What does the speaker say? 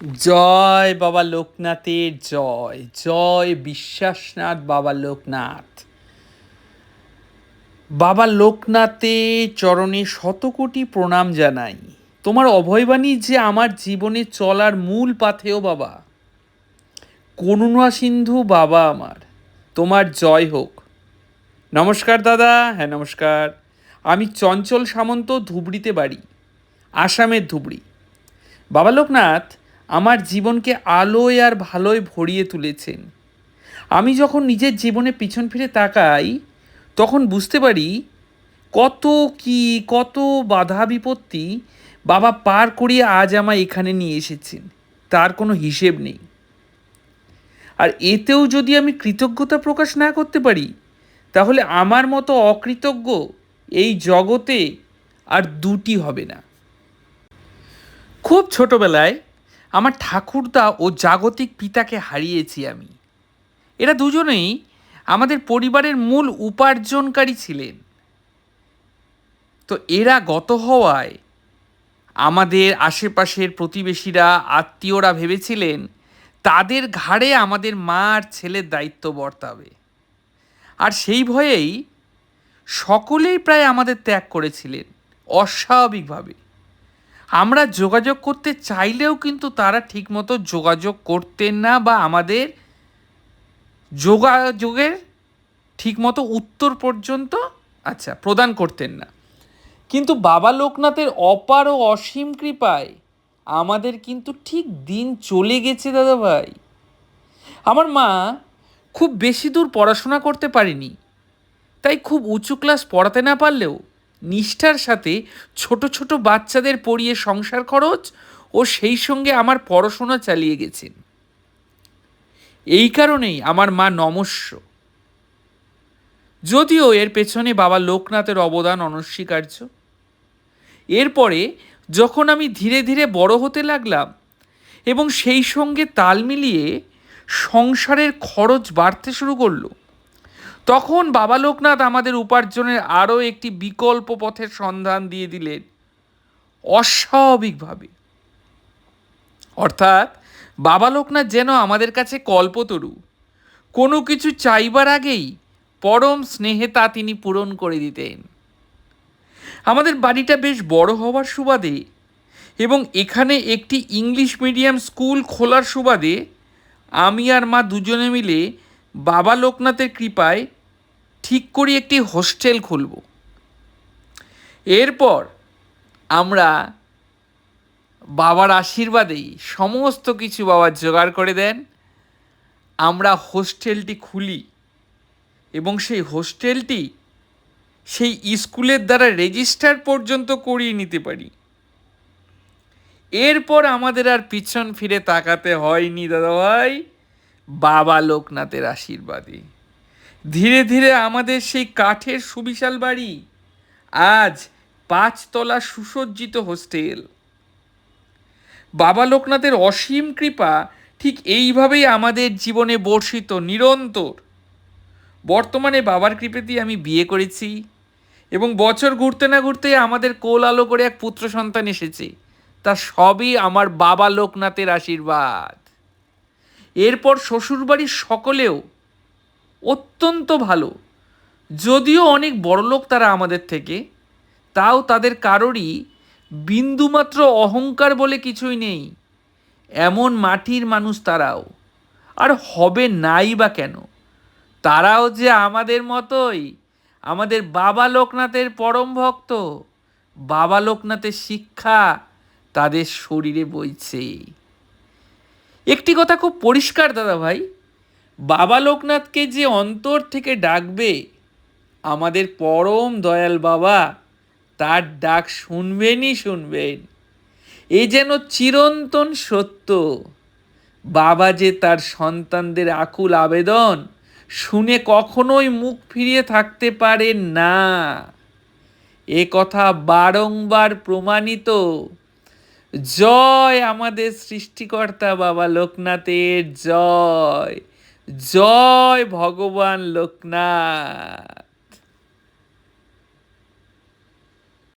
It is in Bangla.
জয় বাবা লোকনাথের জয় জয় বিশ্বাসনাথ বাবা লোকনাথ। বাবা লোকনাথের চরণে শতকোটি প্রণাম জানাই। তোমার অভয়বাণী যে আমার জীবনে চলার মূল পাথেয় বাবা। করুণা সিন্ধু বাবা আমার, তোমার জয় হোক। নমস্কার দাদা। হ্যাঁ নমস্কার। আমি চঞ্চল সামন্ত, ধুবড়িতে বাড়ি, আসামের ধুবড়ি। বাবা লোকনাথ আমার জীবনকে আলোয় আর ভালোয় ভরিয়ে তুলেছেন। আমি যখন নিজের জীবনে পিছন ফিরে তাকাই তখন বুঝতে পারি কত বাধা বিপত্তি বাবা পার করিয়ে আজ আমায় এখানে নিয়ে এসেছেন, তার কোনো হিসেব নেই। আর এতেও যদি আমি কৃতজ্ঞতা প্রকাশ না করতে পারি তাহলে আমার মতো অকৃতজ্ঞ এই জগতে আর দুটি হবে না। খুব ছোটবেলায় আমার ঠাকুরদা ও জাগতিক পিতাকে হারিয়েছি আমি। এরা দুজনেই আমাদের পরিবারের মূল উপার্জনকারী ছিলেন। তো এরা গত হওয়ায় আমাদের আশেপাশের প্রতিবেশীরা, আত্মীয়রা ভেবেছিলেন তাদের ঘাড়ে আমাদের মা আর ছেলের দায়িত্ব বর্তাবে। আর সেই ভয়েই সকলেই প্রায় আমাদের ত্যাগ করেছিলেন অস্বাভাবিকভাবে। আমরা যোগাযোগ করতে চাইলেও কিন্তু তারা ঠিকমতো যোগাযোগ করতেন না বা আমাদের যোগাযোগের ঠিকমতো উত্তর পর্যন্ত প্রদান করতেন না। কিন্তু বাবা লোকনাথের অপার ও অসীম কৃপায় আমাদের কিন্তু ঠিক দিন চলে গেছে দাদা ভাই। আমার মা খুব বেশি দূর পড়াশোনা করতে পারেনি, তাই খুব উঁচু ক্লাস পড়াতে না পারলেও নিষ্ঠার সাথে ছোট ছোট বাচ্চাদের পড়িয়ে সংসার খরচ ও সেই সঙ্গে আমার পড়াশোনা চালিয়ে গেছেন। এই কারণেই আমার মা নমস্য। যদিও এর পেছনে বাবা লোকনাথের অবদান অনস্বীকার্য। এরপরে যখন আমি ধীরে ধীরে বড় হতে লাগলাম এবং সেই সঙ্গে তাল মিলিয়ে সংসারের খরচ বাড়তে শুরু করলো, তখন বাবা লোকনাথ আমাদের উপার্জনের আরও একটি বিকল্প পথের সন্ধান দিয়ে দিলেন অস্বাভাবিকভাবে। অর্থাৎ বাবা লোকনাথ যেন আমাদের কাছে কল্পতরু, কোনো কিছু চাইবার আগেই পরম স্নেহে তা তিনি পূরণ করে দিতেন। আমাদের বাড়িটা বেশ বড় হওয়ার সুবাদে এবং এখানে একটি ইংলিশ মিডিয়াম স্কুল খোলার সুবাদে আমি আর মা দুজনে মিলে বাবা লোকনাথের কৃপায় ঠিক করি একটি হোস্টেল খুলব। এরপর আমরা বাবার আশীর্বাদেই সমস্ত কিছু বাবা জোগাড় করে দেন। আমরা হোস্টেলটি খুলি এবং সেই হোস্টেলটি সেই স্কুলের দ্বারা রেজিস্টার পর্যন্ত করিয়ে নিতে পারি। এরপর আমাদের আর পিছন ফিরে তাকাতে হয়নি দাদাভাই, বাবা লোকনাথের আশীর্বাদে ধীরে ধীরে আমাদের সেই কাঠের সুবিশাল বাড়ি আজ 5 তলা সুসজ্জিত হোস্টেল। বাবা লোকনাথের অসীম কৃপা ঠিক এইভাবেই আমাদের জীবনে বর্ষিত নিরন্তর। বর্তমানে বাবার কৃপাতেই আমি বিয়ে করেছি এবং বছর ঘুরতে না ঘুরতে আমাদের কোল আলো করে এক পুত্র সন্তান এসেছে। তা সবই আমার বাবা লোকনাথের আশীর্বাদ। এরপর শ্বশুরবাড়ির সকলেও অত্যন্ত ভালো, যদিও অনেক বড়লোক তারা আমাদের থেকে, তাও তাদের কারোরই বিন্দুমাত্র অহংকার বলে কিছুই নেই। এমন মাটির মানুষ তারাও, আর হবে নাই বা কেন। তারাও যে আমাদের মতোই আমাদের বাবা লোকনাথের পরম ভক্ত। বাবা লোকনাথের শিক্ষা তাদের শরীরে বইছে। একটি কথা খুব পরিষ্কার দাদা ভাই, বাবা লোকনাথকে যে অন্তর থেকে ডাকবে আমাদের পরম দয়াল বাবা তার ডাক শুনবেনই শুনবেন। এ যেন চিরন্তন সত্য। বাবা যে তার সন্তানদের আকুল আবেদন শুনে কখনোই মুখ ফিরিয়ে থাকতে পারেন না, এ কথা বারংবার প্রমাণিত। জয় আমাদের সৃষ্টিকর্তা বাবা লোকনাথের জয়। জয় ভগবান লোকনাথ।